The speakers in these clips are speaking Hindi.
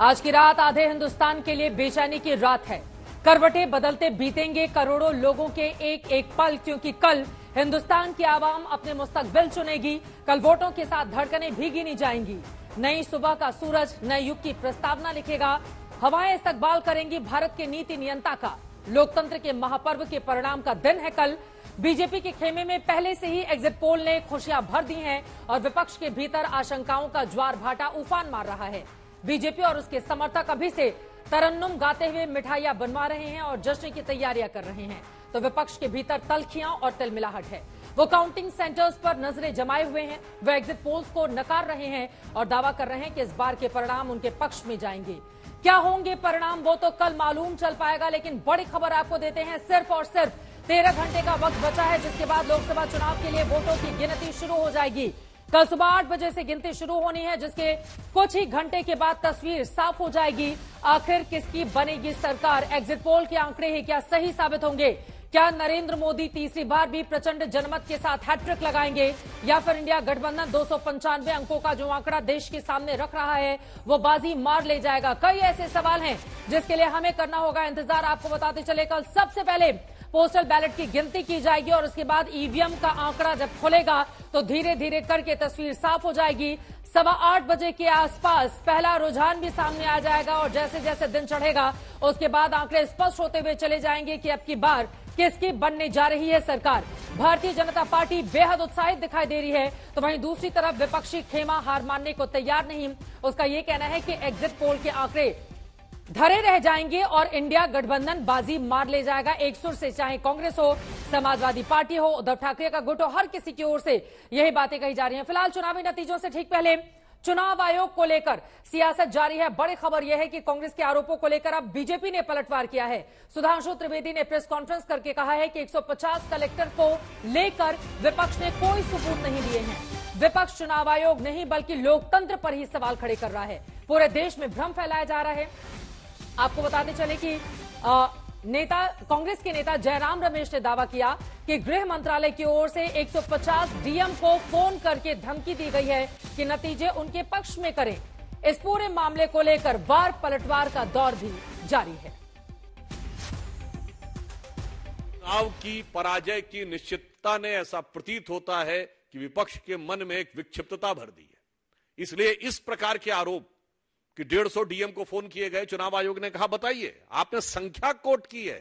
आज की रात आधे हिंदुस्तान के लिए बेचैनी की रात है। करवटें बदलते बीतेंगे करोड़ों लोगों के एक एक पल, क्योंकि कल हिंदुस्तान की आवाम अपने मुस्तकबिल चुनेगी। कल वोटों के साथ धड़कनें भी गिनी जाएंगी। नई सुबह का सूरज नए युग की प्रस्तावना लिखेगा। हवाएं इस्तकबाल करेंगी भारत के नीति नियंता का। लोकतंत्र के महापर्व के परिणाम का दिन है कल। बीजेपी के खेमे में पहले से ही एग्जिट पोल ने खुशियां भर दी हैं और विपक्ष के भीतर आशंकाओं का ज्वार भाटा उफान मार रहा है। बीजेपी और उसके समर्थक अभी से तरन्नुम गाते हुए मिठाइयां बनवा रहे हैं और जश्न की तैयारियां कर रहे हैं, तो विपक्ष के भीतर तलखियां और तिलमिलाहट है। वो काउंटिंग सेंटर्स पर नजरें जमाए हुए हैं। वे एग्जिट पोल्स को नकार रहे हैं और दावा कर रहे हैं कि इस बार के परिणाम उनके पक्ष में जाएंगे। क्या होंगे परिणाम वो तो कल मालूम चल पाएगा, लेकिन बड़ी खबर आपको देते हैं। सिर्फ और सिर्फ 13 घंटे का वक्त बचा है, जिसके बाद लोकसभा चुनाव के लिए वोटों की गिनती शुरू हो जाएगी। कल सुबह 8 बजे से गिनती शुरू होनी है, जिसके कुछ ही घंटे के बाद तस्वीर साफ हो जाएगी। आखिर किसकी बनेगी सरकार? एग्जिट पोल के आंकड़े ही क्या सही साबित होंगे? क्या नरेंद्र मोदी तीसरी बार भी प्रचंड जनमत के साथ हैट्रिक लगाएंगे, या फिर इंडिया गठबंधन 295 अंकों का जो आंकड़ा देश के सामने रख रहा है वो बाजी मार ले जाएगा? कई ऐसे सवाल हैं जिसके लिए हमें करना होगा इंतजार। आपको बताते चले, कल सबसे पहले पोस्टल बैलेट की गिनती की जाएगी और उसके बाद ईवीएम का आंकड़ा जब खुलेगा तो धीरे धीरे करके तस्वीर साफ हो जाएगी। 8:15 बजे के आसपास पहला रुझान भी सामने आ जाएगा और जैसे जैसे दिन चढ़ेगा उसके बाद आंकड़े स्पष्ट होते हुए चले जाएंगे कि अब की बार किसकी बनने जा रही है सरकार। भारतीय जनता पार्टी बेहद उत्साहित दिखाई दे रही है, तो वहीं दूसरी तरफ विपक्षी खेमा हार मानने को तैयार नहीं। उसका यह कहना है कि एग्जिट पोल के आंकड़े धरे रह जाएंगे और इंडिया गठबंधन बाजी मार ले जाएगा एक सुर से, चाहे कांग्रेस हो, समाजवादी पार्टी हो, उद्धव ठाकरे का गुट हो, हर किसी की ओर से यही बातें कही जा रही हैं। फिलहाल चुनावी नतीजों से ठीक पहले चुनाव आयोग को लेकर सियासत जारी है। बड़ी खबर यह है कि कांग्रेस के आरोपों को लेकर अब बीजेपी ने पलटवार किया है। सुधांशु त्रिवेदी ने प्रेस कॉन्फ्रेंस करके कहा है कि 150 कलेक्टर को लेकर विपक्ष ने कोई सबूत नहीं दिए हैं। विपक्ष चुनाव आयोग नहीं बल्कि लोकतंत्र पर ही सवाल खड़े कर रहा है। पूरे देश में भ्रम फैलाया जा रहा है। आपको बताते चले कि कांग्रेस के नेता जयराम रमेश ने दावा किया कि गृह मंत्रालय की ओर से 150 डीएम को फोन करके धमकी दी गई है कि नतीजे उनके पक्ष में करें। इस पूरे मामले को लेकर वार पलटवार का दौर भी जारी है। चुनाव की पराजय की निश्चितता ने ऐसा प्रतीत होता है कि विपक्ष के मन में एक विक्षिप्तता भर दी है। इसलिए इस प्रकार के आरोप कि 150 डीएम को फोन किए गए, चुनाव आयोग ने कहा बताइए, आपने संख्या कोट की है,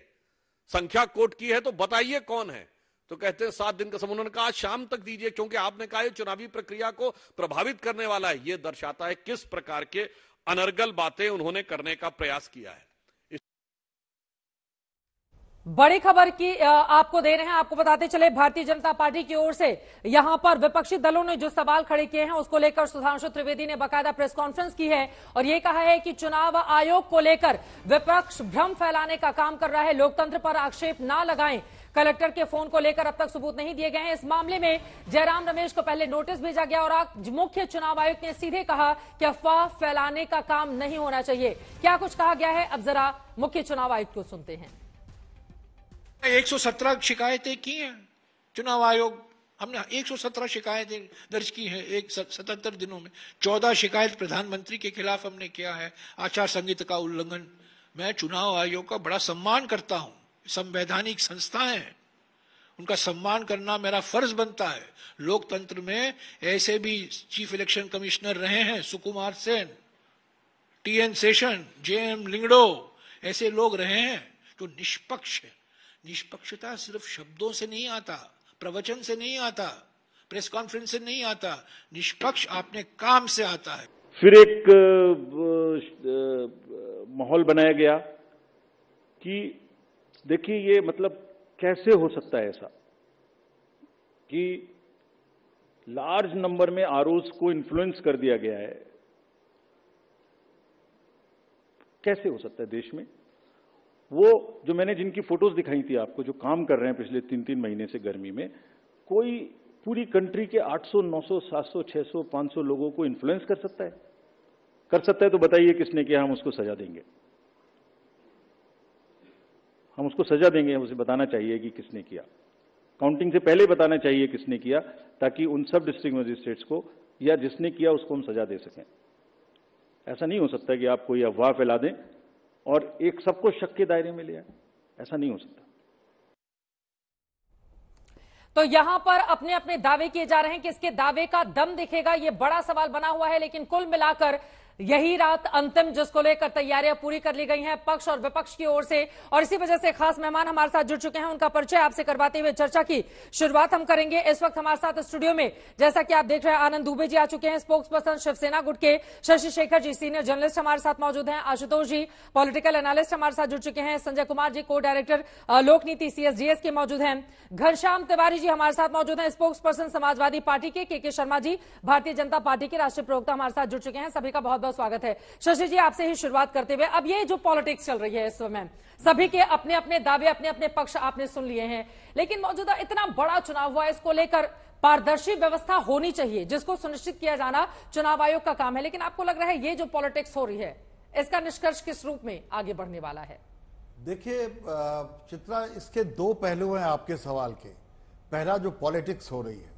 संख्या कोट की है तो बताइए कौन है। तो कहते हैं 7 दिन का समय। उन्होंने कहा शाम तक दीजिए, क्योंकि आपने कहा ये चुनावी प्रक्रिया को प्रभावित करने वाला है। यह दर्शाता है किस प्रकार के अनर्गल बातें उन्होंने करने का प्रयास किया है। बड़ी खबर की आपको दे रहे हैं। आपको बताते चले, भारतीय जनता पार्टी की ओर से यहां पर विपक्षी दलों ने जो सवाल खड़े किए हैं उसको लेकर सुधांशु त्रिवेदी ने बाकायदा प्रेस कॉन्फ्रेंस की है और यह कहा है कि चुनाव आयोग को लेकर विपक्ष भ्रम फैलाने का काम कर रहा है। लोकतंत्र पर आक्षेप ना लगाएं। कलेक्टर के फोन को लेकर अब तक सबूत नहीं दिए गए हैं। इस मामले में जयराम रमेश को पहले नोटिस भेजा गया और मुख्य चुनाव आयुक्त ने सीधे कहा कि अफवाह फैलाने का काम नहीं होना चाहिए। क्या कुछ कहा गया है, अब जरा मुख्य चुनाव आयुक्त को सुनते हैं। 117 शिकायतें की हैं चुनाव आयोग। हमने 117 शिकायतें दर्ज की हैं 77 दिनों में। 14 शिकायत प्रधानमंत्री के खिलाफ हमने किया है, आचार संहिता का उल्लंघन। मैं चुनाव आयोग का बड़ा सम्मान करता हूं। संवैधानिक संस्थाएं हैं, उनका सम्मान करना मेरा फर्ज बनता है। लोकतंत्र में ऐसे भी चीफ इलेक्शन कमिश्नर रहे हैं, सुकुमार सेन, टीएन शेषन, जेएम लिंगड़ो, ऐसे लोग रहे हैं जो निष्पक्ष है। निष्पक्षता सिर्फ शब्दों से नहीं आता, प्रवचन से नहीं आता, प्रेस कॉन्फ्रेंस से नहीं आता। निष्पक्ष अपने काम से आता है। फिर एक माहौल बनाया गया कि देखिए ये मतलब कैसे हो सकता है ऐसा कि लार्ज नंबर में आरओज को इन्फ्लुएंस कर दिया गया है। कैसे हो सकता है देश में? वो जो मैंने जिनकी फोटोज दिखाई थी आपको, जो काम कर रहे हैं पिछले 3-3 महीने से गर्मी में, कोई पूरी कंट्री के 800, 900, 700, 600, 500 लोगों को इन्फ्लुएंस कर सकता है? कर सकता है तो बताइए किसने किया, हम उसको सजा देंगे। हम उसको सजा देंगे, उसे बताना चाहिए कि किसने किया। काउंटिंग से पहले बताना चाहिए किसने किया, ताकि उन सब डिस्ट्रिक्ट मजिस्ट्रेट्स को या जिसने किया उसको हम सजा दे सकें। ऐसा नहीं हो सकता कि आप कोई अफवाह फैला दें और एक सबको शक के दायरे में ले आए, ऐसा नहीं हो सकता। तो यहां पर अपने अपने दावे किए जा रहे हैं कि इसके दावे का दम दिखेगा, यह बड़ा सवाल बना हुआ है। लेकिन कुल मिलाकर यही रात अंतिम, जिसको लेकर तैयारियां पूरी कर ली गई हैं पक्ष और विपक्ष की ओर से। और इसी वजह से खास मेहमान हमारे साथ जुड़ चुके हैं, उनका परिचय आपसे करवाते हुए चर्चा की शुरुआत हम करेंगे। इस वक्त हमारे साथ स्टूडियो में, जैसा कि आप देख रहे हैं, आनंद दुबे जी आ चुके हैं, स्पोक्स पर्सन शिवसेना गुट के। शशि शेखर जी सीनियर जर्नलिस्ट हमारे साथ मौजूद हैं। आशुतोष जी पॉलिटिकल एनालिस्ट हमारे साथ जुड़ चुके हैं। संजय कुमार जी को डायरेक्टर लोक नीति CSDS के मौजूद हैं। घनश्याम तिवारी जी हमारे साथ मौजूद हैं, स्पोक्स पर्सन समाजवादी पार्टी के शर्मा जी भारतीय जनता पार्टी के राष्ट्रीय प्रवक्ता हमारे साथ जुड़ चुके हैं। सभी का बहुत बहुत स्वागत है। शशि जी, आपसे ही शुरुआत करते हुए, अब ये जो पॉलिटिक्स चल रही है इस समय, सभी के अपने अपने दावे, अपने अपने पक्ष आपने सुन लिए हैं, लेकिन मौजूदा इतना बड़ा चुनाव हुआ, इसको लेकर पारदर्शी व्यवस्था होनी चाहिए, जिसको सुनिश्चित किया जाना चुनाव आयोग का काम है। लेकिन आपको लग रहा है ये जो पॉलिटिक्स हो रही है, इसका निष्कर्ष किस रूप में आगे बढ़ने वाला है? देखिए चित्रा, इसके दो पहलू हैं आपके सवाल के। पहला जो पॉलिटिक्स हो रही है,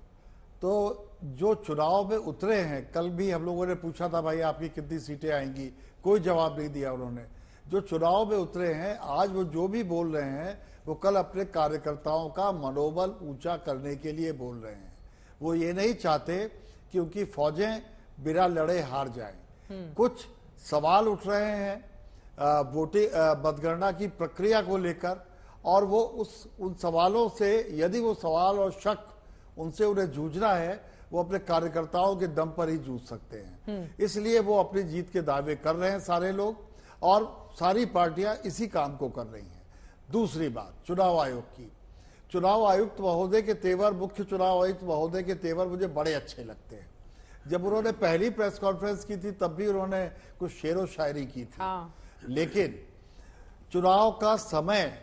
तो जो चुनाव में उतरे हैं, कल भी हम लोगों ने पूछा था भाई आपकी कितनी सीटें आएंगी, कोई जवाब नहीं दिया उन्होंने। जो चुनाव में उतरे हैं आज, वो जो भी बोल रहे हैं वो कल अपने कार्यकर्ताओं का मनोबल ऊंचा करने के लिए बोल रहे हैं। वो ये नहीं चाहते कि उनकी फौजें बिना लड़े हार जाएं। कुछ सवाल उठ रहे हैं वोटिंग मतगणना की प्रक्रिया को लेकर, और वो उन सवालों से, यदि वो सवाल और शक उनसे उन्हें जूझना है, वो अपने कार्यकर्ताओं के दम पर ही जूझ सकते हैं। इसलिए वो अपनी जीत के दावे कर रहे हैं सारे लोग, और सारी पार्टियां इसी काम को कर रही हैं। दूसरी बात चुनाव आयोग की, चुनाव आयुक्त महोदय के तेवर, मुख्य चुनाव आयुक्त महोदय के तेवर मुझे बड़े अच्छे लगते हैं। जब उन्होंने पहली प्रेस कॉन्फ्रेंस की थी तब भी उन्होंने कुछ शेरो शायरी की थी। लेकिन चुनाव का समय,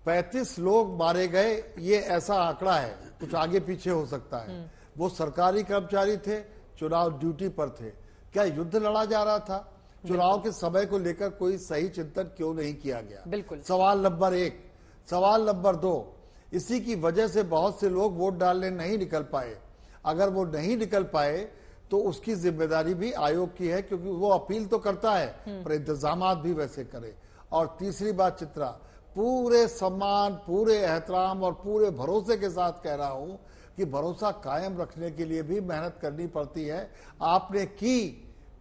35 लोग मारे गए, ये ऐसा आंकड़ा है, कुछ आगे पीछे हो सकता है। वो सरकारी कर्मचारी थे, चुनाव ड्यूटी पर थे। क्या युद्ध लड़ा जा रहा था? चुनाव के समय को लेकर कोई सही चिंतन क्यों नहीं किया गया? बिल्कुल। सवाल नंबर 1। सवाल नंबर 2, इसी की वजह से बहुत से लोग वोट डालने नहीं निकल पाए। अगर वो नहीं निकल पाए तो उसकी जिम्मेदारी भी आयोग की है, क्योंकि वो अपील तो करता है पर इंतजाम भी वैसे करे। और तीसरी बात चित्रा, पूरे सम्मान, पूरे एहतराम और पूरे भरोसे के साथ कह रहा हूं कि भरोसा कायम रखने के लिए भी मेहनत करनी पड़ती है। आपने की,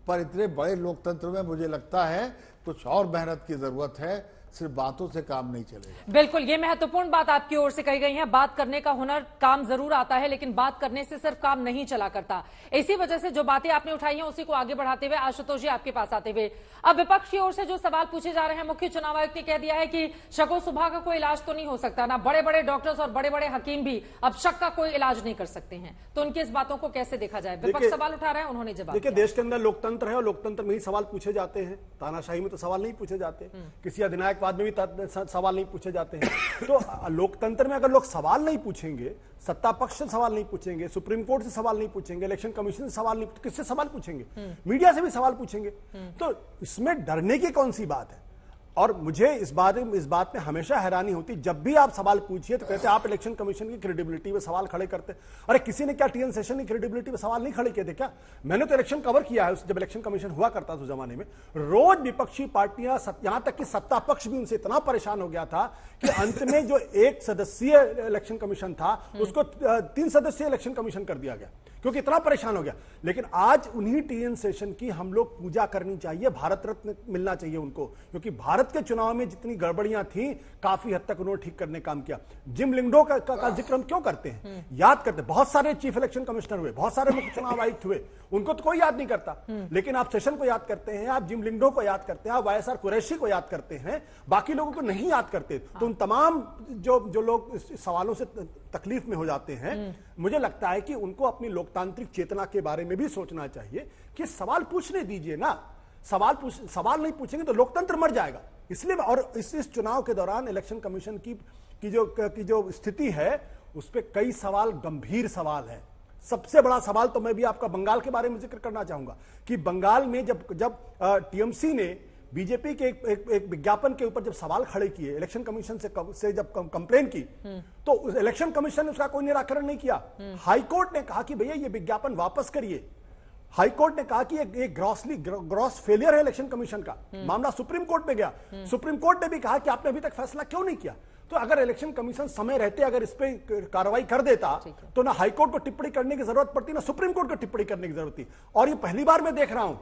पर इतने बड़े लोकतंत्र में मुझे लगता है कुछ और मेहनत की जरूरत है, सिर्फ बातों से काम नहीं चलेगा। बिल्कुल, ये महत्वपूर्ण बात आपकी ओर से कही गई है। बात करने का हुनर, काम जरूर आता है, लेकिन बात करने से सिर्फ काम नहीं चला करता। इसी वजह से जो बातें आपने उठाई हैं उसी को आगे बढ़ाते हुए आशुतोष जी आपके पास आते हुए, अब विपक्ष की ओर से जो सवाल पूछे जा रहे हैं, मुख्य चुनाव आयुक्त ने कह दिया है कि शको सुबह का कोई इलाज तो नहीं हो सकता, ना बड़े बड़े डॉक्टर्स और बड़े बड़े हकीम भी अब शक का कोई इलाज नहीं कर सकते हैं। तो उनकी इस बातों को कैसे देखा जाए? विपक्ष सवाल उठा रहा है, उन्होंने जवाब। देखिए, देश के अंदर लोकतंत्र है और लोकतंत्र में ही सवाल पूछे जाते हैं। तानाशाही में तो सवाल नहीं पूछे जाते, किसी अधिनायकवाद में भी सवाल नहीं पूछे जाते हैं। तो लोकतंत्र में अगर लोग सवाल नहीं पूछेंगे, सत्ता पक्ष से सवाल नहीं पूछेंगे, सुप्रीम कोर्ट से सवाल नहीं पूछेंगे, इलेक्शन कमीशन से सवाल नहीं, किससे सवाल पूछेंगे? मीडिया से भी सवाल पूछेंगे। तो इसमें डरने की कौन सी बात है? और मुझे इस बात में हमेशा हैरानी होती, जब भी आप सवाल पूछिए तो कहते हैं आप इलेक्शन कमीशन की क्रेडिबिलिटी पे सवाल खड़े करते। अरे किसी ने क्या TN सेशन की क्रेडिबिलिटी पे सवाल नहीं खड़े किए थे क्या? मैंने तो इलेक्शन कवर किया है, जब इलेक्शन कमीशन हुआ करता था उस जमाने में, रोज विपक्षी पार्टियां, यहां तक कि सत्ता पक्ष भी उनसे इतना परेशान हो गया था कि अंत में जो 1 सदस्यीय इलेक्शन कमीशन था उसको 3 सदस्यीय इलेक्शन कमीशन कर दिया गया, क्योंकि इतना परेशान हो गया। लेकिन आज उन्हीं TN सेशन की हम लोग पूजा करनी चाहिए, भारत रत्न मिलना चाहिए उनको, क्योंकि भारत के चुनाव में जितनी गड़बड़ियां थी काफी हद तक उन्होंने ठीक करने काम किया। जिम लिंगडो का जिक्र हम क्यों करते हैं? याद करते, बहुत सारे चीफ इलेक्शन कमिश्नर हुए, बहुत सारे मुख्य चुनाव आयुक्त हुए, उनको तो कोई याद नहीं करता। लेकिन आप सेशन को याद करते हैं, आप जिम लिंगडो को याद करते हैं, आप YSR कुरैशी को याद करते हैं, बाकी लोगों को नहीं याद करते। तो उन तमाम जो लोग इस सवालों से तकलीफ में हो जाते हैं, मुझे लगता है कि उनको अपनी लोकतांत्रिक चेतना के बारे में भी सोचना चाहिए कि सवाल पूछने दीजिए ना। सवाल नहीं पूछेंगे तो लोकतंत्र मर जाएगा। इसलिए और इस चुनाव के दौरान इलेक्शन कमीशन की जो स्थिति है उस पर कई सवाल, गंभीर सवाल है। सबसे बड़ा सवाल तो मैं भी आपका बंगाल के बारे में जिक्र करना चाहूंगा कि बंगाल में जब TMC ने बीजेपी के एक विज्ञापन के ऊपर जब सवाल खड़े किए, इलेक्शन कमीशन से जब कंप्लेन की, तो इलेक्शन कमीशन ने उसका कोई निराकरण नहीं किया। हाईकोर्ट ने कहा कि भैया ये विज्ञापन वापस करिए, हाईकोर्ट ने कहा कि ये ग्रॉस फेलियर है इलेक्शन कमीशन का। मामला सुप्रीम कोर्ट में गया, सुप्रीम कोर्ट ने भी कहा कि आपने अभी तक फैसला क्यों नहीं किया। तो अगर इलेक्शन कमीशन समय रहते अगर इस पे कार्रवाई कर देता तो ना हाईकोर्ट को टिप्पणी करने की जरूरत पड़ती, ना सुप्रीम कोर्ट को टिप्पणी करने की जरूरत थी। और ये पहली बार मैं देख रहा हूं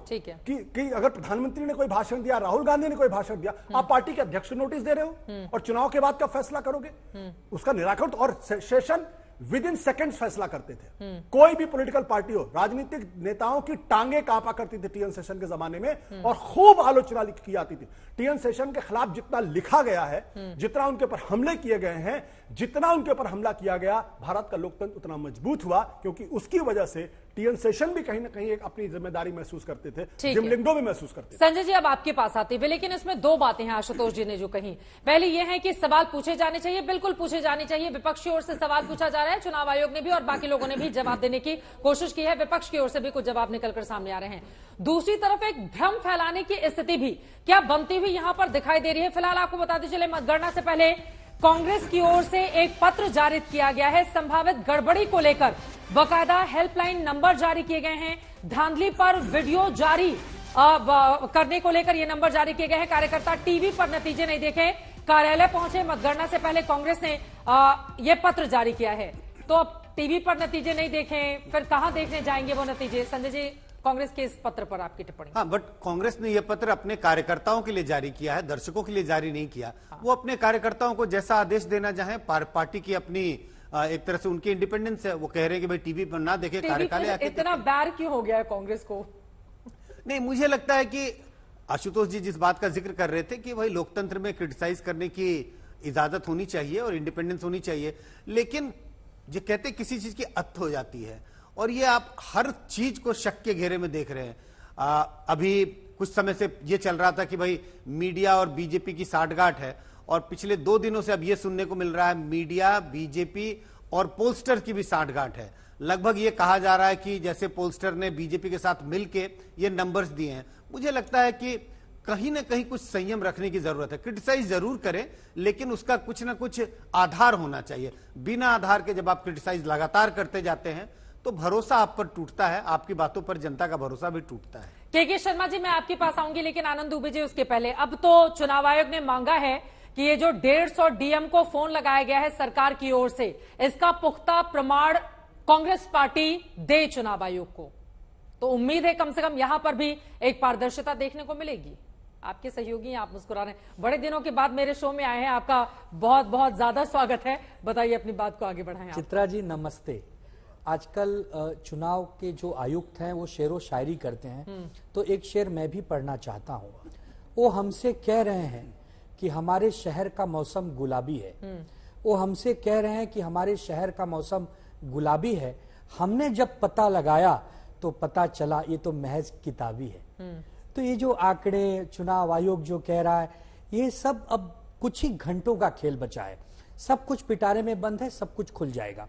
कि अगर प्रधानमंत्री ने कोई भाषण दिया, राहुल गांधी ने कोई भाषण दिया, आप पार्टी के अध्यक्ष को नोटिस दे रहे हो और चुनाव के बाद कब फैसला करोगे उसका निराकरण। और सेशन विद इन सेकेंड्स फैसला करते थे। कोई भी पॉलिटिकल पार्टी हो, राजनीतिक नेताओं की टांगे कांपा करती थी टीएन सेशन के जमाने में और खूब आलोचना की जाती थी। टीएन सेशन के खिलाफ जितना लिखा गया है, जितना उनके ऊपर हमले किए गए हैं, जितना उनके ऊपर हमला किया गया, भारत का लोकतंत्र उतना मजबूत हुआ क्योंकि उसकी वजह से टीएन सेशन भी कहीं ना कहीं एक अपनी जिम्मेदारी महसूस करते थे, जिम लिंगडो भी महसूस करते थे। संजय जी, अब आपके पास आते हुए, लेकिन इसमें दो बातें हैं आशुतोष जी ने जो कही। पहली यह है कि सवाल पूछे जाने चाहिए, बिल्कुल पूछे जाने चाहिए। विपक्ष की ओर से सवाल पूछा जा रहा है, चुनाव आयोग ने भी और बाकी लोगों ने भी जवाब देने की कोशिश की है, विपक्ष की ओर से भी कुछ जवाब निकलकर सामने आ रहे हैं। दूसरी तरफ एक भ्रम फैलाने की स्थिति भी क्या बनती हुई यहां पर दिखाई दे रही है। फिलहाल आपको बताते चले, मतगणना से पहले कांग्रेस की ओर से एक पत्र जारी किया गया है। संभावित गड़बड़ी को लेकर बाकायदा हेल्पलाइन नंबर जारी किए गए हैं। धांधली पर वीडियो जारी करने को लेकर ये नंबर जारी किए गए हैं। कार्यकर्ता टीवी पर नतीजे नहीं देखे, कार्यालय पहुंचे। मतगणना से पहले कांग्रेस ने ये पत्र जारी किया है, तो अब टीवी पर नतीजे नहीं देखे, फिर कहां देखने जाएंगे वो नतीजे। संजय जी, कांग्रेस के इस पत्र पर आपकी टिप्पणी। हाँ, बट कांग्रेस ने यह पत्र अपने कार्यकर्ताओं के लिए जारी किया है, दर्शकों के लिए जारी नहीं किया। वो अपने कार्यकर्ताओं को जैसा आदेश देना चाहे, पार्टी की अपनी एक तरह से उनकी इंडिपेंडेंस है। वो कह रहे हैं कि भाई टीवी पर ना देखे, कार्यकालय आके इतना बैर क्यों हो गया है कांग्रेस को? नहीं, मुझे लगता है कि आशुतोष जी जिस बात का जिक्र कर रहे थे कि भाई लोकतंत्र में क्रिटिसाइज करने की इजाजत होनी चाहिए और इंडिपेंडेंस होनी चाहिए, लेकिन जो कहते किसी चीज की अत हो जाती है और ये आप हर चीज को शक के घेरे में देख रहे हैं। अभी कुछ समय से ये चल रहा था कि भाई मीडिया और बीजेपी की साठगांठ है और पिछले 2 दिनों से अब ये सुनने को मिल रहा है मीडिया, बीजेपी और पोलस्टर की भी साठगांठ है। लगभग ये कहा जा रहा है कि जैसे पोलस्टर ने बीजेपी के साथ मिलके ये नंबर्स दिए हैं। मुझे लगता है कि कहीं ना कहीं कुछ संयम रखने की जरूरत है। क्रिटिसाइज जरूर करें, लेकिन उसका कुछ ना कुछ आधार होना चाहिए। बिना आधार के जब आप क्रिटिसाइज लगातार करते जाते हैं तो भरोसा आप पर टूटता है, आपकी बातों पर जनता का भरोसा भी टूटता है। के शर्मा जी, मैं आपके पास आऊंगी, लेकिन आनंद दुबे जी उसके पहले, अब तो चुनाव आयोग ने मांगा है कि ये जो 150 डीएम को फोन लगाया गया है सरकार की ओर से, इसका पुख्ता प्रमाण कांग्रेस पार्टी दे चुनाव आयोग को। तो उम्मीद है कम से कम यहां पर भी एक पारदर्शिता देखने को मिलेगी। आपके सहयोगी हैं, आप मुस्कुरा रहे हैं, बड़े दिनों के बाद मेरे शो में आए हैं, आपका बहुत बहुत ज्यादा स्वागत है। बताइए, अपनी बात को आगे बढ़ाएं। चित्रा जी नमस्ते। आजकल चुनाव के जो आयुक्त हैं वो शेरो शायरी करते हैं, तो एक शेर मैं भी पढ़ना चाहता हूँ। वो हमसे कह रहे हैं कि हमारे शहर का मौसम गुलाबी है। वो हमसे कह रहे हैं कि हमारे शहर का मौसम गुलाबी है। हमने जब पता लगाया तो पता चला ये तो महज किताबी है। तो ये जो आंकड़े चुनाव आयोग जो कह रहा है, ये सब अब कुछ ही घंटों का खेल बचा है। सब कुछ पिटारे में बंद है, सब कुछ खुल जाएगा।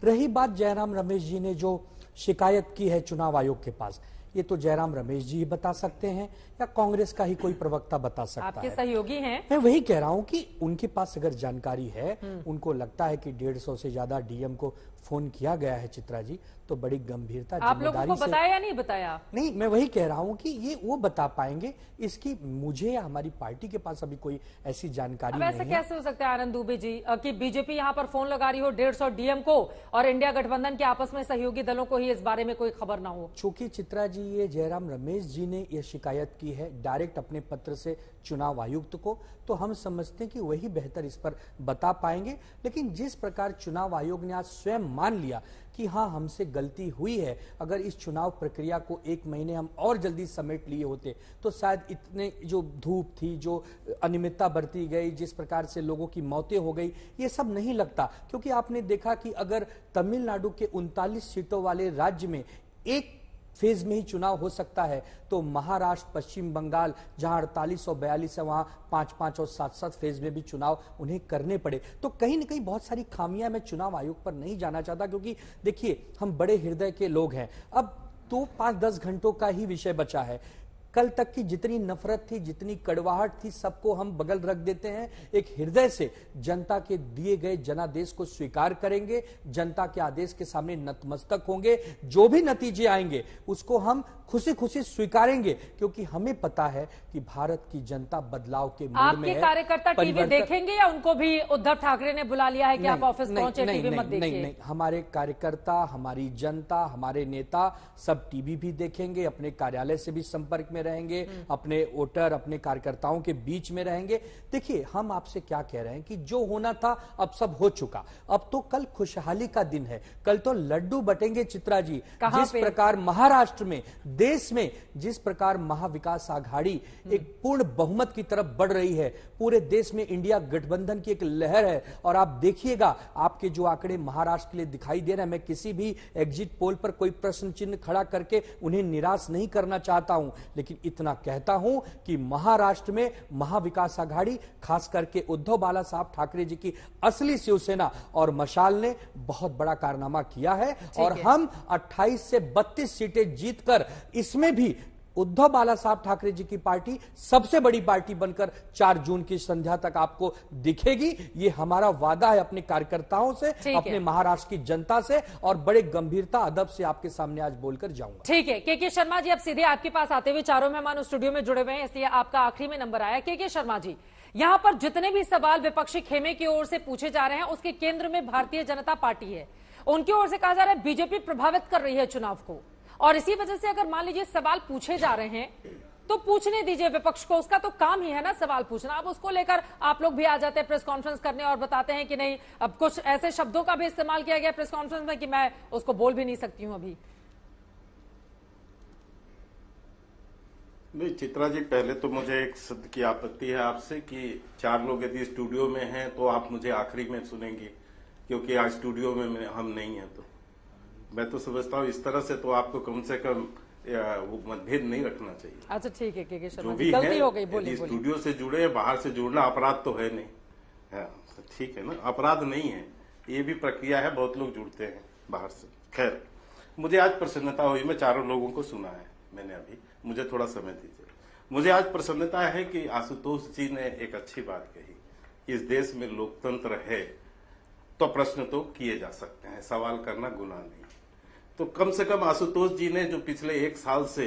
रही बात जयराम रमेश जी ने जो शिकायत की है चुनाव आयोग के पास, ये तो जयराम रमेश जी ही बता सकते हैं या कांग्रेस का ही कोई प्रवक्ता बता सकता है। आपके सहयोगी हैं। मैं वही कह रहा हूं कि उनके पास अगर जानकारी है, उनको लगता है कि 150 से ज्यादा डीएम को फोन किया गया है चित्रा जी, तो बड़ी गंभीरता आप लोगों को बताया या नहीं बताया? नहीं, मैं वही कह रहा हूं कि ये वो बता पाएंगे। इसकी मुझे या हमारी पार्टी के पास अभी कोई ऐसी जानकारी नहीं है। ऐसा कैसे हो सकता है आनंद दुबे जी कि बीजेपी यहां पर फोन लगा रही हो 150 डीएम को और इंडिया गठबंधन के आपस में सहयोगी दलों को ही इस बारे में कोई खबर ना हो? चूंकि चित्रा जी ये जयराम रमेश जी ने ये शिकायत की है डायरेक्ट अपने पत्र से चुनाव आयुक्त को, तो हम समझते हैं कि वही बेहतर इस पर बता पाएंगे। लेकिन जिस प्रकार चुनाव आयोग ने आज स्वयं मान लिया कि हाँ हमसे गलती हुई है, अगर इस चुनाव प्रक्रिया को 1 महीने हम और जल्दी समेट लिए होते तो शायद इतने जो धूप थी, जो अनियमितता बरती गई, जिस प्रकार से लोगों की मौतें हो गई, ये सब नहीं लगता। क्योंकि आपने देखा कि अगर तमिलनाडु के 39 सीटों वाले राज्य में एक फेज में ही चुनाव हो सकता है, तो महाराष्ट्र, पश्चिम बंगाल जहां 48 और 42 है, वहां 5-5 और 7-7 फेज में भी चुनाव उन्हें करने पड़े। तो कहीं न कहीं बहुत सारी खामियां मैं चुनाव आयोग पर नहीं जाना चाहता, क्योंकि देखिए हम बड़े हृदय के लोग हैं। अब तो 5-10 घंटों का ही विषय बचा है। कल तक की जितनी नफरत थी, जितनी कड़वाहट थी, सबको हम बगल रख देते हैं। एक हृदय से जनता के दिए गए जनादेश को स्वीकार करेंगे, जनता के आदेश के सामने नतमस्तक होंगे। जो भी नतीजे आएंगे उसको हम खुशी खुशी स्वीकारेंगे, क्योंकि हमें पता है कि भारत की जनता बदलाव के मूड में है। आपके कार्यकर्ता टीवी देखेंगे या उनको भी उद्धव ठाकरे ने बुला लिया है कि आप ऑफिस पहुंचे, टीवी मत देखिए? नहीं, हमारे कार्यकर्ता, हमारी जनता, हमारे नेता सब टीवी भी देखेंगे, अपने कार्यालय से भी संपर्क में रहेंगे, अपने वोटर, अपने कार्यकर्ताओं के बीच में रहेंगे। देखिए, हम आपसे क्या कह रहे हैं कि जो होना था अब सब हो चुका। अब तो कल खुशहाली का दिन है, कल तो लड्डू बटेंगे। चित्रा जी, जिस प्रकार महाराष्ट्र में, देश में जिस प्रकार महाविकास आघाड़ी एक पूर्ण बहुमत की तरफ बढ़ रही है, पूरे देश में इंडिया गठबंधन की एक लहर है। और आप देखिएगा, आपके जो आंकड़े महाराष्ट्र के लिए दिखाई दे रहे हैं, मैं किसी भी एग्जिट पोल पर कोई प्रश्न चिन्ह खड़ा करके उन्हें निराश नहीं करना चाहता हूं, लेकिन इतना कहता हूं कि महाराष्ट्र में महाविकास आघाड़ी, खास करके उद्धव बाला साहब ठाकरे जी की असली शिवसेना और मशाल ने बहुत बड़ा कारनामा किया है। और हम 28 से 32 सीटें जीतकर, इसमें भी उद्धव बाला साहब ठाकरे जी की पार्टी सबसे बड़ी पार्टी बनकर 4 जून की संध्या तक आपको दिखेगी। ये हमारा वादा है अपने कार्यकर्ताओं से, अपने महाराष्ट्र की जनता से, और बड़े गंभीरता अदब से आपके सामने आज बोलकर जाऊंगा। ठीक है के शर्मा जी, अब सीधे आपके पास आते हुए, चारों मेहमान स्टूडियो में जुड़े हुए हैं, इसलिए आपका आखिरी में नंबर आया। के शर्मा जी, यहां पर जितने भी सवाल विपक्षी खेमे की ओर से पूछे जा रहे हैं, उसके केंद्र में भारतीय जनता पार्टी है। उनकी ओर से कहा जा रहा है बीजेपी प्रभावित कर रही है चुनाव को, और इसी वजह से अगर मान लीजिए सवाल पूछे जा रहे हैं तो पूछने दीजिए विपक्ष को, उसका तो काम ही है ना सवाल पूछना। अब उसको लेकर आप लोग भी आ जाते हैं प्रेस कॉन्फ्रेंस करने और बताते हैं कि नहीं, अब कुछ ऐसे शब्दों का भी इस्तेमाल किया गया प्रेस कॉन्फ्रेंस में कि मैं उसको बोल भी नहीं सकती हूं अभी। नहीं चित्रा जी, पहले तो मुझे एक शब्द की आपत्ति है आपसे कि 4 लोग यदि स्टूडियो में हैं तो आप मुझे आखिरी में सुनेंगे, क्योंकि आज स्टूडियो में हम नहीं हैं। तो मैं तो समझता हूँ इस तरह से तो आपको कम से कम वो मतभेद नहीं रखना चाहिए। अच्छा ठीक है के शर्मा जो जी, भी गलती हो गई, है, बोलिए। स्टूडियो से जुड़े, बाहर से जुड़ना अपराध तो है नहीं, ठीक है ना, अपराध नहीं है, ये भी प्रक्रिया है, बहुत लोग जुड़ते हैं बाहर से। खैर, मुझे आज प्रसन्नता हुई, मैं 4 लोगों को सुना है मैंने अभी, मुझे थोड़ा समय दीजिए। मुझे आज प्रसन्नता है कि आशुतोष जी ने एक अच्छी बात कही, इस देश में लोकतंत्र है तो प्रश्न तो किए जा सकते हैं, सवाल करना गुनाह नहीं। तो कम से कम आशुतोष जी ने जो पिछले 1 साल से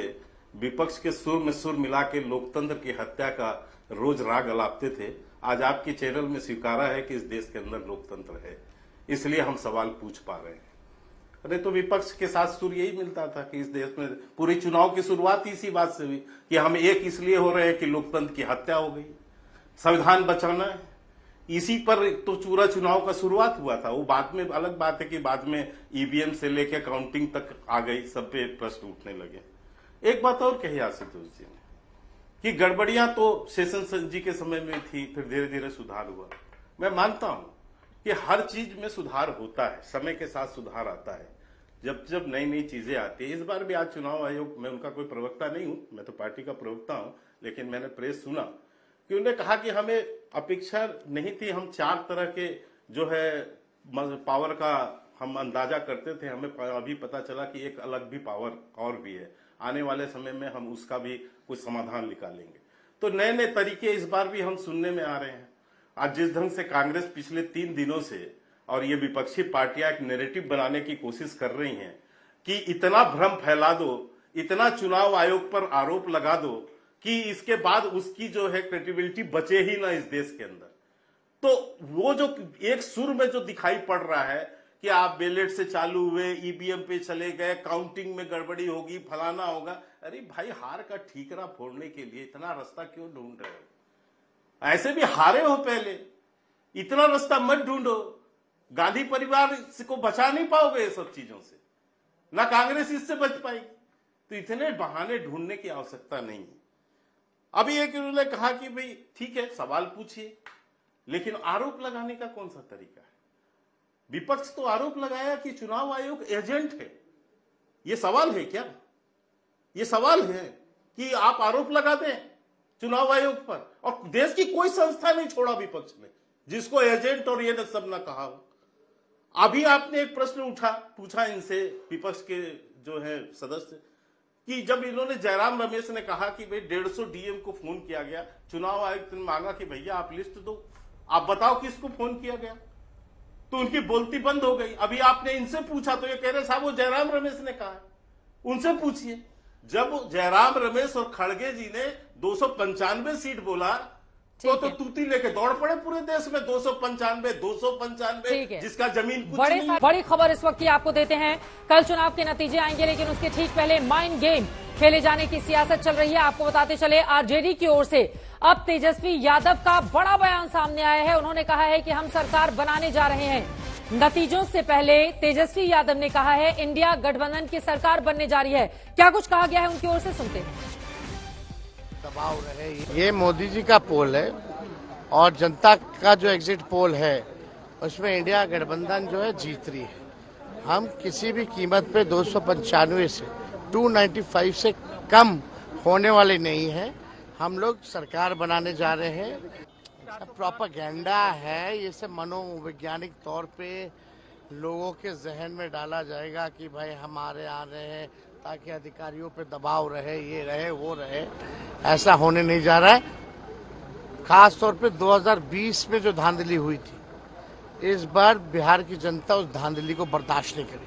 विपक्ष के सुर में सुर मिला के लोकतंत्र की हत्या का रोज राग अलापते थे, आज आपके चैनल में स्वीकारा है कि इस देश के अंदर लोकतंत्र है, इसलिए हम सवाल पूछ पा रहे हैं। अरे तो विपक्ष के साथ सुर यही मिलता था कि इस देश में पूरी चुनाव की शुरुआत इसी बात से हुई कि हम एक इसलिए हो रहे हैं कि लोकतंत्र की हत्या हो गई, संविधान बचाना है, इसी पर तो पूरा चुनाव का शुरुआत हुआ था। वो बाद में अलग बात है कि बाद में ईवीएम से लेकर काउंटिंग तक आ गई, सब पे प्रश्न उठने लगे। एक बात और कही आशुतोष जी ने कि गड़बड़ियां तो शेषन जी के समय में थी, फिर धीरे धीरे सुधार हुआ। मैं मानता हूं कि हर चीज में सुधार होता है, समय के साथ सुधार आता है, जब जब नई नई चीजें आती है। इस बार भी आज चुनाव आयोग, मैं उनका कोई प्रवक्ता नहीं हूं, मैं तो पार्टी का प्रवक्ता हूं, लेकिन मैंने प्रेस सुना कि उन्होंने कहा कि हमें अपेक्षा नहीं थी, हम 4 तरह के जो है पावर का हम अंदाजा करते थे, हमें अभी पता चला कि एक अलग भी पावर और भी है, आने वाले समय में हम उसका भी कुछ समाधान निकालेंगे। तो नए नए तरीके इस बार भी हम सुनने में आ रहे हैं। आज जिस ढंग से कांग्रेस पिछले 3 दिनों से और ये विपक्षी पार्टियां एक नैरेटिव बनाने की कोशिश कर रही हैं कि इतना भ्रम फैला दो, इतना चुनाव आयोग पर आरोप लगा दो कि इसके बाद उसकी जो है क्रेडिबिलिटी बचे ही ना इस देश के अंदर। तो वो जो एक सुर में जो दिखाई पड़ रहा है कि आप बैलेट से चालू हुए, ईवीएम पे चले गए, काउंटिंग में गड़बड़ी होगी, फलाना होगा। अरे भाई, हार का ठीकरा फोड़ने के लिए इतना रास्ता क्यों ढूंढ रहे हो? ऐसे भी हारे हो पहले, इतना रास्ता मत ढूंढो। गांधी परिवार को बचा नहीं पाओगे ये सब चीजों से, ना कांग्रेस इससे बच पाएगी। तो इतने बहाने ढूंढने की आवश्यकता नहीं है। अभी एक उन्होंने कहा कि भाई ठीक है सवाल पूछिए, लेकिन आरोप लगाने का कौन सा तरीका है? विपक्ष तो आरोप लगाया कि चुनाव आयोग एजेंट है। यह सवाल है क्या? यह सवाल है कि आप आरोप लगा दें चुनाव आयोग पर? और देश की कोई संस्था नहीं छोड़ा विपक्ष ने जिसको एजेंट और ये सब ना कहा हो। अभी आपने एक प्रश्न पूछा इनसे, विपक्ष के जो है सदस्य, कि जब इन्होंने जयराम रमेश ने कहा कि भाई 150 डीएम को फोन किया गया, चुनाव आयुक्त ने मांगा कि भैया आप लिस्ट दो, आप बताओ किसको फोन किया गया, तो उनकी बोलती बंद हो गई। अभी आपने इनसे पूछा तो ये कह रहे साहब वो जयराम रमेश ने कहा है, उनसे पूछिए। जब जयराम रमेश और खड़गे जी ने 295 सीट बोला तो तूती लेके दौड़ पड़े पूरे देश में, 295 जिसका जमीन कुछ नहीं। बड़ी खबर इस वक्त की आपको देते हैं, कल चुनाव के नतीजे आएंगे, लेकिन उसके ठीक पहले माइंड गेम खेले जाने की सियासत चल रही है। आपको बताते चले, आरजेडी की ओर से अब तेजस्वी यादव का बड़ा बयान सामने आया है। उन्होंने कहा है कि हम सरकार बनाने जा रहे हैं। नतीजों से पहले तेजस्वी यादव ने कहा है इंडिया गठबंधन की सरकार बनने जा रही है। क्या कुछ कहा गया है उनकी ओर से, सुनते हैं। दबाव रहे, ये मोदी जी का पोल है और जनता का जो एग्जिट पोल है उसमें इंडिया गठबंधन जो है जीत रही है। हम किसी भी कीमत पे 295 से 295 से कम होने वाले नहीं हैं। हम लोग सरकार बनाने जा रहे हैं। प्रोपेगेंडा है, ये सब मनोवैज्ञानिक तौर पे लोगों के जहन में डाला जाएगा कि भाई हमारे आ रहे हैं ताकि अधिकारियों पे दबाव रहे, ये रहे वो रहे। ऐसा होने नहीं जा रहा है। खास तौर पे 2020 में जो धांधली हुई थी, इस बार बिहार की जनता उस धांधली को बर्दाश्त नहीं करेगी।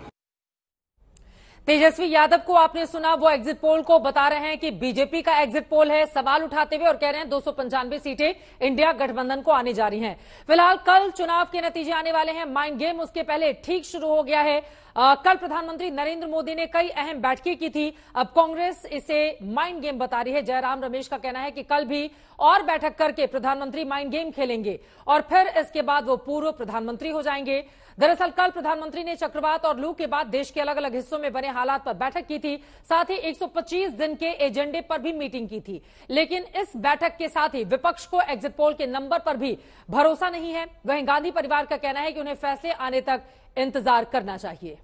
तेजस्वी यादव को आपने सुना, वो एग्जिट पोल को बता रहे हैं कि बीजेपी का एग्जिट पोल है, सवाल उठाते हुए, और कह रहे हैं 295 सीटें इंडिया गठबंधन को आने जा रही हैं। फिलहाल कल चुनाव के नतीजे आने वाले हैं। माइंड गेम उसके पहले ठीक शुरू हो गया है। कल प्रधानमंत्री नरेंद्र मोदी ने कई अहम बैठकें की थी, अब कांग्रेस इसे माइंड गेम बता रही है। जयराम रमेश का कहना है कि कल भी और बैठक करके प्रधानमंत्री माइंड गेम खेलेंगे और फिर इसके बाद वो पूर्व प्रधानमंत्री हो जाएंगे। दरअसल कल प्रधानमंत्री ने चक्रवात और लू के बाद देश के अलग अलग हिस्सों में बने हालात पर बैठक की थी, साथ ही 125 दिन के एजेंडे पर भी मीटिंग की थी। लेकिन इस बैठक के साथ ही विपक्ष को एग्जिट पोल के नंबर पर भी भरोसा नहीं है। वहीं गांधी परिवार का कहना है कि उन्हें फैसले आने तक इंतजार करना चाहिए।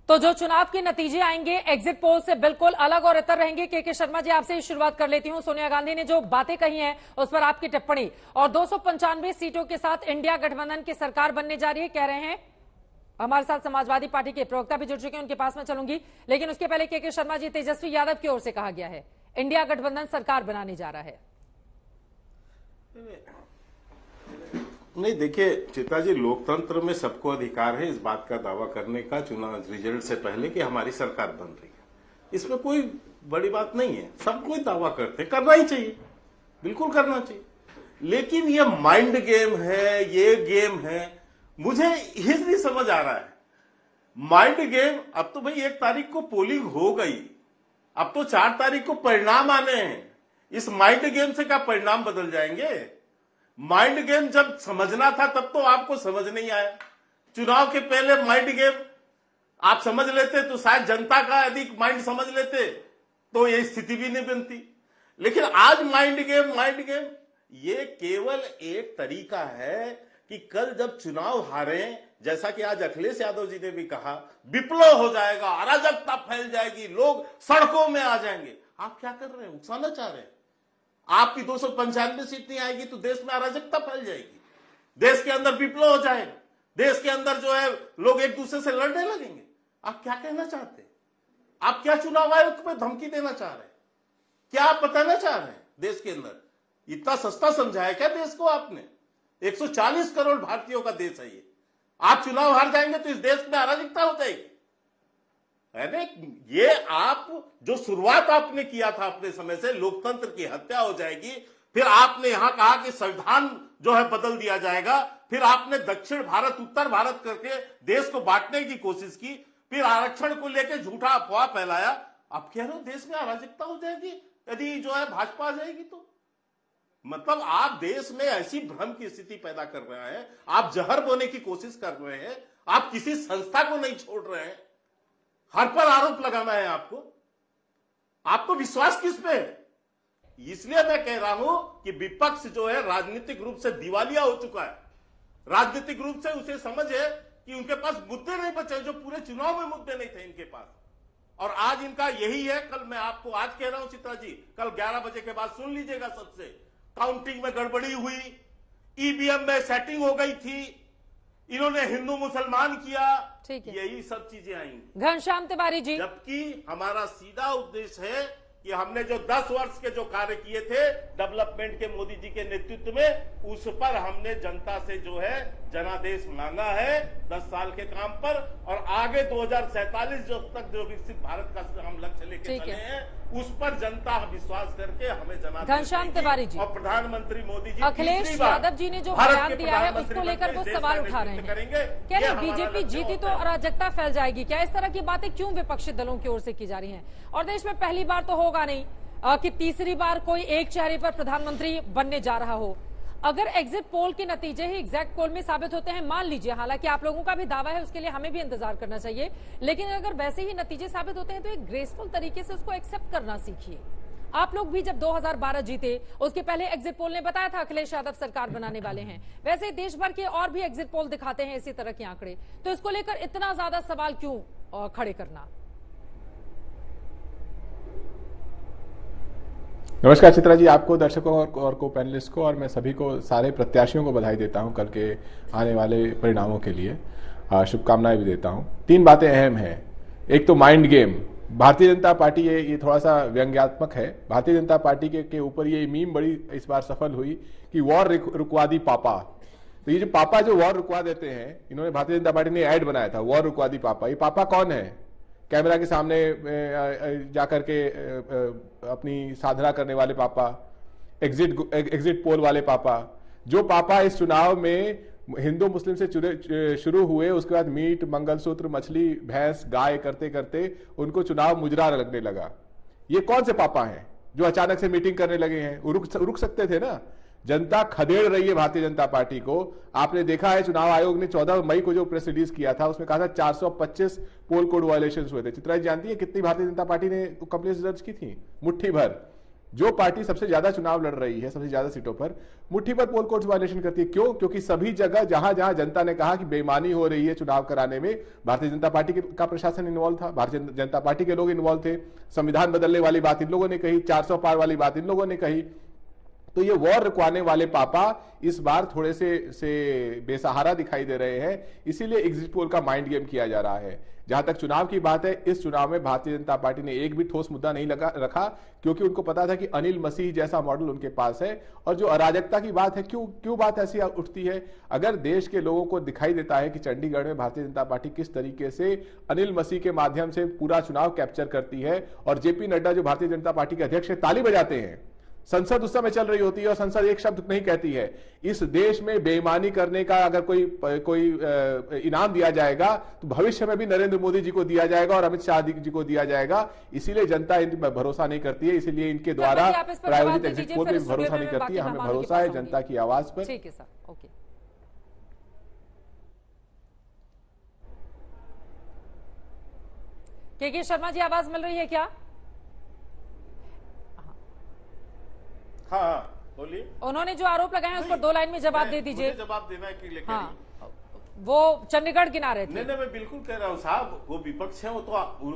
तो जो चुनाव के नतीजे आएंगे एग्जिट पोल से बिल्कुल अलग और इतर रहेंगे। के शर्मा जी, आपसे ही शुरुआत कर लेती हूं। सोनिया गांधी ने जो बातें कही हैं उस पर आपकी टिप्पणी, और 295 सीटों के साथ इंडिया गठबंधन की सरकार बनने जा रही है, कह रहे हैं। हमारे साथ समाजवादी पार्टी के प्रवक्ता भी जुड़ चुके हैं, उनके पास में चलूंगी, लेकिन उसके पहले के शर्मा जी, तेजस्वी यादव की ओर से कहा गया है इंडिया गठबंधन सरकार बनाने जा रहा है। नहीं, देखिए चित्रा जी, लोकतंत्र में सबको अधिकार है इस बात का दावा करने का चुनाव रिजल्ट से पहले कि हमारी सरकार बन रही है। इसमें कोई बड़ी बात नहीं है, सब कोई दावा करते, करना ही चाहिए, बिल्कुल करना चाहिए। लेकिन ये माइंड गेम है, ये गेम है, मुझे ये नहीं समझ आ रहा है। माइंड गेम, अब तो भाई 1 तारीख को पोलिंग हो गई, अब तो 4 तारीख को परिणाम आने हैं। इस माइंड गेम से क्या परिणाम बदल जाएंगे? माइंड गेम जब समझना था तब तो आपको समझ नहीं आया। चुनाव के पहले माइंड गेम आप समझ लेते तो शायद जनता का अधिक माइंड समझ लेते तो ये स्थिति भी नहीं बनती। लेकिन आज माइंड गेम ये केवल एक तरीका है कि कल जब चुनाव हारे, जैसा कि आज अखिलेश यादव जी ने भी कहा, विप्लव हो जाएगा, अराजकता फैल जाएगी, लोग सड़कों में आ जाएंगे। आप क्या कर रहे हैं? उकसाना चाह रहे हैं। आपकी 295 सीट नहीं आएगी तो देश में अराजकता फैल जाएगी, देश के अंदर विप्लव हो जाएगा, देश के अंदर जो है लोग एक दूसरे से लड़ने लगेंगे। आप क्या कहना चाहते हैं? आप क्या चुनाव आयोग में धमकी देना चाह रहे हैं? क्या आप बताना चाह रहे हैं? देश के अंदर इतना सस्ता समझाया क्या देश को आपने? 140 करोड़ भारतीयों का देश है ये। आप चुनाव हार जाएंगे तो इस देश में अराजकता हो जाएगी। अरे ये आप जो शुरुआत आपने किया था अपने समय से, लोकतंत्र की हत्या हो जाएगी। फिर आपने यहां कहा कि संविधान जो है बदल दिया जाएगा, फिर आपने दक्षिण भारत उत्तर भारत करके देश को बांटने की कोशिश की, फिर आरक्षण को लेकर झूठा अफवाह फैलाया। आप कह रहे हो देश में अराजकता हो जाएगी यदि जो है भाजपा आ जाएगी तो? मतलब आप देश में ऐसी भ्रम की स्थिति पैदा कर रहे हैं, आप जहर बोने की कोशिश कर रहे हैं, आप किसी संस्था को नहीं छोड़ रहे हैं, हर पर आरोप लगाना है आपको विश्वास किस पे है? इसलिए मैं कह रहा हूं कि विपक्ष जो है राजनीतिक रूप से दिवालिया हो चुका है। राजनीतिक रूप से उसे समझ है कि उनके पास मुद्दे नहीं बचे, जो पूरे चुनाव में मुद्दे नहीं थे इनके पास, और आज इनका यही है। कल मैं आपको आज कह रहा हूं चित्रा जी, कल 11 बजे के बाद सुन लीजिएगा सबसे, काउंटिंग में गड़बड़ी हुई, ईवीएम में सेटिंग हो गई थी, इन्होंने हिंदू मुसलमान किया, यही सब चीजें आएंगी। घनश्याम तिवारी जी, जबकि हमारा सीधा उद्देश्य है कि हमने जो 10 वर्ष के जो कार्य किए थे डेवलपमेंट के मोदी जी के नेतृत्व में, उस पर हमने जनता से जो है जनादेश मांगा है 10 साल के काम पर, और आगे 2047 जो तक जो विकसित भारत का हम लक्ष्य लेके चले हैं, उस पर जनता विश्वास करके हमें जनादेश। घनश्याम तिवारी जी, और प्रधानमंत्री मोदी जी, अखिलेश यादव जी ने जो बयान दिया है उसको लेकर वो सवाल उठा रहे हैं, कह रहे बीजेपी जीती तो अराजकता फैल जाएगी। क्या इस तरह की बातें क्यों विपक्षी दलों की ओर से की जा रही हैं? और देश में पहली बार तो होगा नहीं कि तीसरी बार कोई एक चेहरे पर प्रधानमंत्री बनने जा रहा हो। अगर एग्जिट पोल के नतीजे ही एग्जैक्ट पोल में साबित होते हैं, मान लीजिए, हालांकि आप लोगों का भी दावा है, उसके लिए हमें भी इंतजार करना चाहिए, लेकिन अगर वैसे ही नतीजे साबित होते हैं तो एक ग्रेसफुल तरीके से उसको एक्सेप्ट करना सीखिए। आप लोग भी जब 2012 जीते, उसके पहले एग्जिट पोल ने बताया था अखिलेश यादव सरकार बनाने वाले हैं। वैसे ही देश भर के और भी एग्जिट पोल दिखाते हैं इसी तरह के आंकड़े, तो इसको लेकर इतना ज्यादा सवाल क्यों खड़े करना? नमस्कार चित्रा जी, आपको, दर्शकों और को पैनलिस्ट को, और मैं सभी को, सारे प्रत्याशियों को बधाई देता हूं कल के आने वाले परिणामों के लिए, शुभकामनाएं भी देता हूं। 3 बातें अहम हैं। एक तो mind game, Bharatiya Janata party, ये थोड़ा सा व्यंग्यात्मक है। भारतीय जनता पार्टी के ऊपर ये मीम बड़ी इस बार सफल हुई कि वॉर रुकवा दी पापा। तो ये जो पापा जो वॉर रुकवा देते हैं, इन्होंने भारतीय जनता पार्टी ने ऐड बनाया था, वॉर रुकवा दी पापा। ये पापा कौन है? कैमरा के सामने जाकर के अपनी साधना करने वाले पापा, एग्जिट पोल वाले पापा, जो पापा इस चुनाव में हिंदू मुस्लिम से शुरू हुए, उसके बाद मीट, मंगलसूत्र, मछली, भैंस, गाय करते करते उनको चुनाव मुजरा लगने लगा। ये कौन से पापा हैं जो अचानक से मीटिंग करने लगे हैं? रुक सकते थे ना। जनता खदेड़ रही है भारतीय जनता पार्टी को। आपने देखा है चुनाव आयोग ने 14 मई को जो प्रेस रिलीज किया था, उसमें कहा था 425 पोल कोड वायलेशन हुए थे। चित्रा जी जानती है कितनी भारतीय जनता पार्टी ने कंप्लेंट्स दर्ज की थी? मुट्ठी भर। जो पार्टी सबसे ज्यादा चुनाव लड़ रही है, सबसे ज्यादा सीटों पर, मुट्ठी भर पोल कोड वायलेशन करती है। क्यों? क्योंकि सभी जगह जहां जहां जनता ने कहा कि बेईमानी हो रही है चुनाव कराने में, भारतीय जनता पार्टी का प्रशासन इन्वॉल्व था, भारतीय जनता पार्टी के लोग इन्वॉल्व थे। संविधान बदलने वाली बात इन लोगों ने कही, 400 पार वाली बात इन लोगों ने कही। तो ये वॉर रुकवाने वाले पापा इस बार थोड़े से बेसहारा दिखाई दे रहे हैं, इसीलिए एग्जिट पोल का माइंड गेम किया जा रहा है। जहां तक चुनाव की बात है, इस चुनाव में भारतीय जनता पार्टी ने एक भी ठोस मुद्दा नहीं रखा, क्योंकि उनको पता था कि अनिल मसीह जैसा मॉडल उनके पास है। और जो अराजकता की बात है, क्यों बात ऐसी उठती है? अगर देश के लोगों को दिखाई देता है कि चंडीगढ़ में भारतीय जनता पार्टी किस तरीके से अनिल मसीह के माध्यम से पूरा चुनाव कैप्चर करती है, और जेपी नड्डा जो भारतीय जनता पार्टी के अध्यक्ष है ताली बजाते हैं, संसद उस समय चल रही होती है और संसद एक शब्द नहीं कहती है। इस देश में बेईमानी करने का अगर कोई इनाम दिया जाएगा तो भविष्य में भी नरेंद्र मोदी जी को दिया जाएगा और अमित शाह जी को दिया जाएगा। इसीलिए जनता इन पर भरोसा नहीं करती है, इसीलिए इनके द्वारा प्रायोजित एग्जिट पोल पर भरोसा नहीं करती है। हमें भरोसा है जनता की आवाज पर। ठीक है सर, ओके। के शर्मा जी, आवाज मिल रही है क्या? हाँ, बोलिए। उन्होंने जो आरोप लगाए हैं उस पर 2 लाइन में जवाब दे दीजिए। जवाब देना है कि हाँ, वो चंडीगढ़ गिना रहे थे। नहीं, मैं बिल्कुल कह रहा हूँ साहब, वो विपक्ष है, वो तो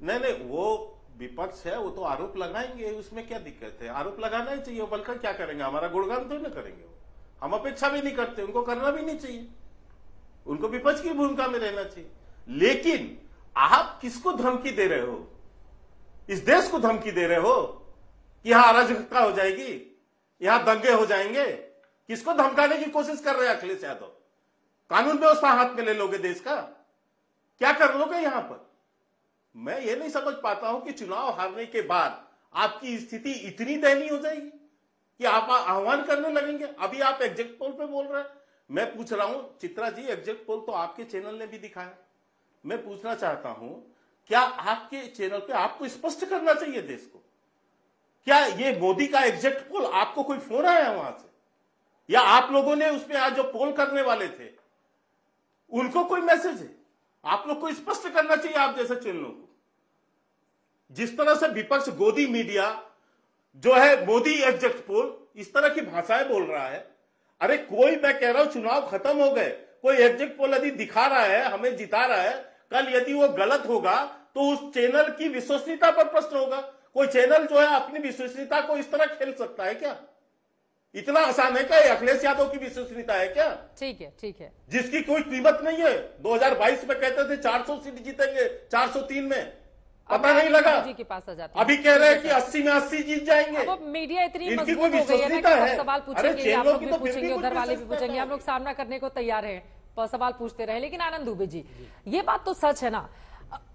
नहीं, वो विपक्ष है, वो तो आरोप लगाएंगे, उसमें क्या दिक्कत है? आरोप लगाना ही चाहिए, बल्कि क्या करेंगे? हमारा गुणगान तो नहीं करेंगे, हम अपेक्षा भी नहीं करते, उनको करना भी नहीं चाहिए, उनको विपक्ष की भूमिका में रहना चाहिए। लेकिन आप किसको धमकी दे रहे हो? इस देश को धमकी दे रहे हो? यहां अराजकता हो जाएगी, यहां दंगे हो जाएंगे? किसको धमकाने की कोशिश कर रहे हैं अखिलेश यादव? कानून व्यवस्था हाथ में ले लोगे देश का? क्या कर लोगे यहां पर? मैं ये नहीं समझ पाता हूं कि चुनाव हारने के बाद आपकी स्थिति इतनी दयनीय हो जाएगी कि आप आह्वान करने लगेंगे। अभी आप एग्जिट पोल पे बोल रहे हैं, मैं पूछ रहा हूं चित्रा जी, एग्जिट पोल तो आपके चैनल ने भी दिखाया। मैं पूछना चाहता हूं, क्या आपके चैनल पे आपको स्पष्ट करना चाहिए देश को, क्या ये मोदी का एग्जिट पोल, आपको कोई फोन आया वहां से, या आप लोगों ने उसमें आज जो पोल करने वाले थे उनको कोई मैसेज है? आप लोग को स्पष्ट करना चाहिए आप जैसे चैनलों को। जिस तरह से विपक्ष गोदी मीडिया जो है मोदी एग्जिट पोल इस तरह की भाषाएं बोल रहा है, अरे कोई, मैं कह रहा हूं चुनाव खत्म हो गए, कोई एग्जिट पोल यदि दिखा रहा है, हमें जिता रहा है, कल यदि वो गलत होगा तो उस चैनल की विश्वसनीयता पर प्रश्न होगा। कोई चैनल जो है अपनी विश्वसनीयता को इस तरह खेल सकता है क्या? इतना आसान है क्या? अखिलेश यादव की विश्वसनीयता है क्या? ठीक है, ठीक है, जिसकी कोई कीमत नहीं है। 2022 में कहते थे 400 सीट जीतेंगे, 403 में पता नहीं लगा। जी के पास आ जाते अभी कह रहे हैं कि 80 में 80 जीत जाएंगे। अब मीडिया इतनी इनकी मजबूत कोई हो गई है ना कि विश्वसनीयता सब है। सवाल अरे पूछेंगे, आप चैनलों लोग की भी तो फिर भी पूछेंगे, कुछ उधर वाले भी विश्वसनीयता पूछेंगे, है। हम लोग सामना करने को तैयार हैं, सवाल पूछते रहे। लेकिन आनंद दुबे जी, ये बात तो सच है ना,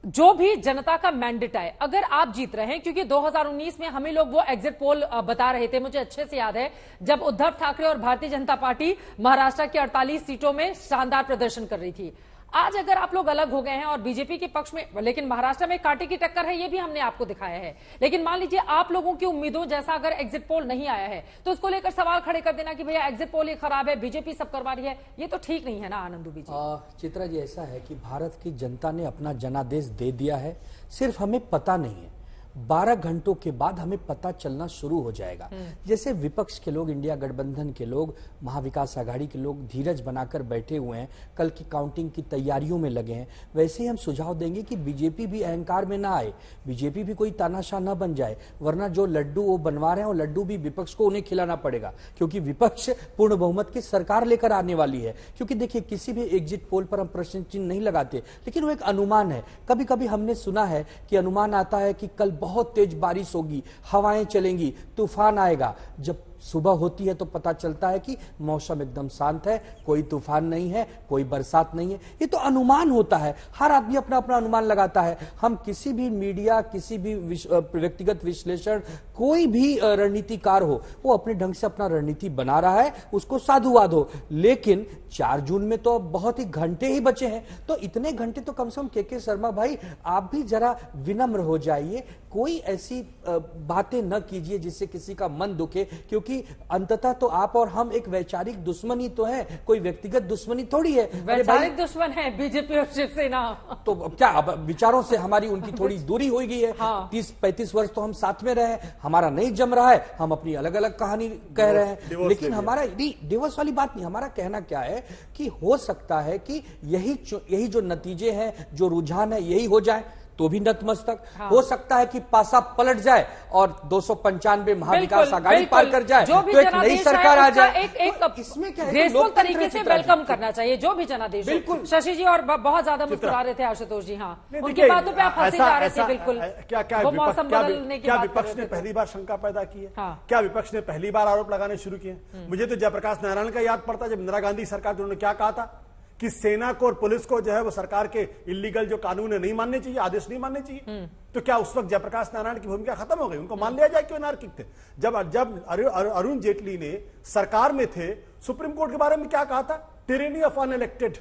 जो भी जनता का मैंडेट है, अगर आप जीत रहे हैं, क्योंकि 2019 में हमें लोग वो एग्जिट पोल बता रहे थे, मुझे अच्छे से याद है, जब उद्धव ठाकरे और भारतीय जनता पार्टी महाराष्ट्र के 48 सीटों में शानदार प्रदर्शन कर रही थी। आज अगर आप लोग अलग हो गए हैं और बीजेपी के पक्ष में, लेकिन महाराष्ट्र में कांटे की टक्कर है, ये भी हमने आपको दिखाया है। लेकिन मान लीजिए आप लोगों की उम्मीदों जैसा अगर एग्जिट पोल नहीं आया है, तो उसको लेकर सवाल खड़े कर देना कि भैया एग्जिट पोल ये खराब है, बीजेपी सब करवा रही है, ये तो ठीक नहीं है ना आनंद दुबे जी। चित्रा जी, ऐसा है कि भारत की जनता ने अपना जनादेश दे दिया है, सिर्फ हमें पता नहीं है। 12 घंटों के बाद हमें पता चलना शुरू हो जाएगा। जैसे विपक्ष के लोग, इंडिया गठबंधन के लोग, महाविकास आघाड़ी के लोग धीरज बनाकर बैठे हुए हैं, कल की काउंटिंग की तैयारियों में लगे हैं, वैसे ही हम सुझाव देंगे कि बीजेपी भी अहंकार में ना आए, बीजेपी भी कोई तानाशाह न बन जाए, वरना जो लड्डू वो बनवा रहे हैं वो लड्डू भी विपक्ष को उन्हें खिलाना पड़ेगा, क्योंकि विपक्ष पूर्ण बहुमत की सरकार लेकर आने वाली है। क्योंकि देखिए, किसी भी एग्जिट पोल पर हम प्रश्न चिन्ह नहीं लगाते, लेकिन वो एक अनुमान है। कभी कभी हमने सुना है कि अनुमान आता है कि कल बहुत तेज बारिश होगी, हवाएं चलेंगी, तूफान आएगा। जब सुबह होती है तो पता चलता है कि मौसम एकदम शांत है, कोई तूफान नहीं है, कोई बरसात नहीं है। ये तो अनुमान होता है, हर आदमी अपना अपना अनुमान लगाता है। हम किसी भी मीडिया, किसी भी व्यक्तिगत विश्लेषण, कोई भी रणनीतिकार हो, वो अपने ढंग से अपना रणनीति बना रहा है, उसको साधुवाद हो। लेकिन 4 जून में तो बहुत ही घंटे ही बचे हैं, तो इतने घंटे तो कम से कम के शर्मा भाई आप भी जरा विनम्र हो जाइए, कोई ऐसी बातें न कीजिए जिससे किसी का मन दुखे, क्योंकि अंततः तो आप और हम एक वैचारिक दुश्मनी तो है, कोई व्यक्तिगत दुश्मनी थोड़ी है। वैचारिक दुश्मन है बीजेपी और शिवसेना, तो क्या अब विचारों से हमारी उनकी थोड़ी दूरी हो गई है। 30-35 वर्ष तो हम साथ में रहे, हमारा नहीं जम रहा है, हम अपनी अलग अलग कहानी कह रहे हैं। लेकिन हमारा डिवोर्स वाली बात नहीं, हमारा कहना क्या है कि हो सकता है कि यही जो नतीजे हैं, जो रुझान है, यही हो जाए तो भी नतमस्तक। हो सकता है कि पासा पलट जाए और 295 महाविकास आघाड़ी पार कर जाए, जो भी तो एक नई सरकार आ जाए। एक इसमें क्या है, ग्रेसफुल तरीके से वेलकम करना चाहिए जो भी जनादेश। बिल्कुल। शशि जी और बहुत ज्यादा मुस्कुरा रहे थे आशुतोष जी, हाँ उनकी बातों पे आप फंसे जा रहे थे। बिल्कुल, क्या मौसम बदलने की बात विपक्ष ने पहली बार शंका पैदा की है? क्या विपक्ष ने पहली बार आरोप लगाने शुरू किए? मुझे तो जयप्रकाश नारायण का याद पड़ता, जब इंदिरा गांधी सरकार, उन्होंने क्या कहा था कि सेना को और पुलिस को जो है वो सरकार के इलीगल जो कानून है नहीं मानने चाहिए, आदेश नहीं मानने चाहिए। तो क्या उस वक्त जयप्रकाश नारायण की भूमिका खत्म हो गई? उनको मान लिया जाए कि वो नारकिक थे? जब अरुण जेटली ने सरकार में थे, सुप्रीम कोर्ट के बारे में क्या कहा था? टिरेनी ऑफ अनइलेक्टेड,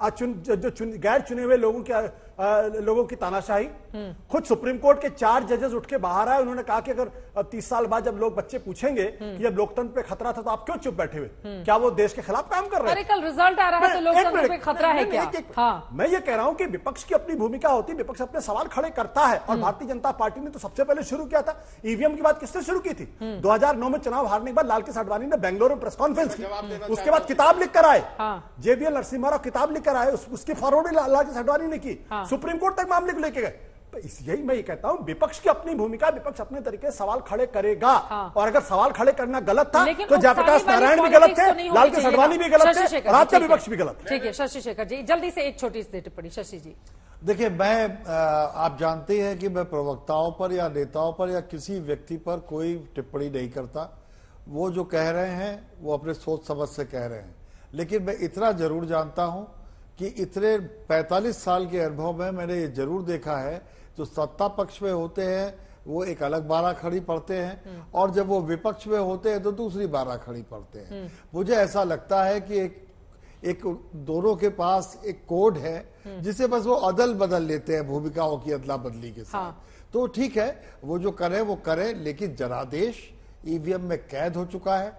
गैर चुने हुए लोगों की तानाशाही। खुद सुप्रीम कोर्ट के 4 जजेस उठ के बाहर आए, उन्होंने कहा कि अगर 30 साल बाद जब लोग बच्चे पूछेंगे कि जब लोकतंत्र पे खतरा था तो आप क्यों चुप बैठे हुए? क्या वो देश के खिलाफ काम कर रहे हैं? अरे कल रिजल्ट आ रहा है तो लोकतंत्र पे खतरा है क्या? हाँ, मैं ये कह रहा हूं कि विपक्ष की अपनी भूमिका होती है, विपक्ष अपने सवाल खड़े करता है। और भारतीय जनता पार्टी ने तो सबसे पहले शुरू किया था। ईवीएम की बात किसने शुरू की थी? 2009 में चुनाव हारने के बाद लाल कृष्ण आडवाणी ने बेंगलुरु में प्रेस कॉन्फ्रेंस की, उसके बाद किताब लिख कर आए, जेबीएल नरसिम्हा राव किताब लिख कर आए, उसकी फॉरवर्ड लाल कृष्ण आडवाणी ने की, सुप्रीम कोर्ट तक मामले को लेके गए। तो यही मैं ये कहता हूं, विपक्ष की अपनी भूमिका, विपक्ष अपने तरीके से सवाल खड़े करेगा। और अगर सवाल खड़े करना गलत था तो जयप्रकाश नारायण भी गलत थे, लाल कृष्ण आडवाणी भी गलत थे, और आज का विपक्ष भी गलत। ठीक है शशि शेखर जी, जल्दी से एक छोटी सी टिप्पणी। शशि जी देखिए, आप जानते हैं कि मैं प्रवक्ताओं पर या नेताओं पर या किसी व्यक्ति पर कोई टिप्पणी नहीं करता। वो जो कह रहे हैं वो अपने सोच समझ से कह रहे हैं। लेकिन मैं इतना जरूर जानता हूं कि इतने 45 साल के अनुभव में मैंने ये जरूर देखा है, जो सत्ता पक्ष में होते हैं वो एक अलग बारह खड़ी पढ़ते हैं, और जब वो विपक्ष में होते हैं तो दूसरी बारह खड़ी पढ़ते हैं। मुझे ऐसा लगता है कि एक दोनों के पास एक कोड है जिसे बस वो अदल बदल लेते हैं भूमिकाओं की अदला बदली के साथ। तो ठीक है, वो जो करे वो करे, लेकिन जनादेश ईवीएम में कैद हो चुका है।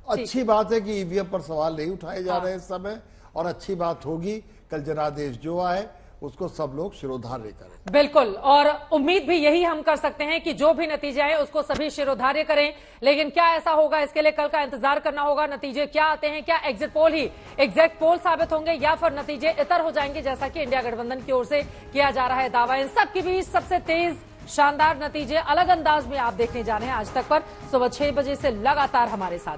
अच्छी बात है कि ईवीएम पर सवाल नहीं उठाए जा रहे इस समय, और अच्छी बात होगी कल जनादेश जो आए उसको सब लोग शिरोधार्य करें। बिल्कुल, और उम्मीद भी यही हम कर सकते हैं कि जो भी नतीजे आए उसको सभी शिरोधार्य करें। लेकिन क्या ऐसा होगा, इसके लिए कल का इंतजार करना होगा। नतीजे क्या आते हैं, क्या एग्जिट पोल ही एग्जैक्ट पोल साबित होंगे या फिर नतीजे इतर हो जाएंगे, जैसा कि इंडिया गठबंधन की ओर से किया जा रहा है दावा। इन सब के बीच सबसे तेज शानदार नतीजे अलग अंदाज में आप देखने जा रहे हैं आज तक पर सुबह 6 बजे से लगातार हमारे साथ।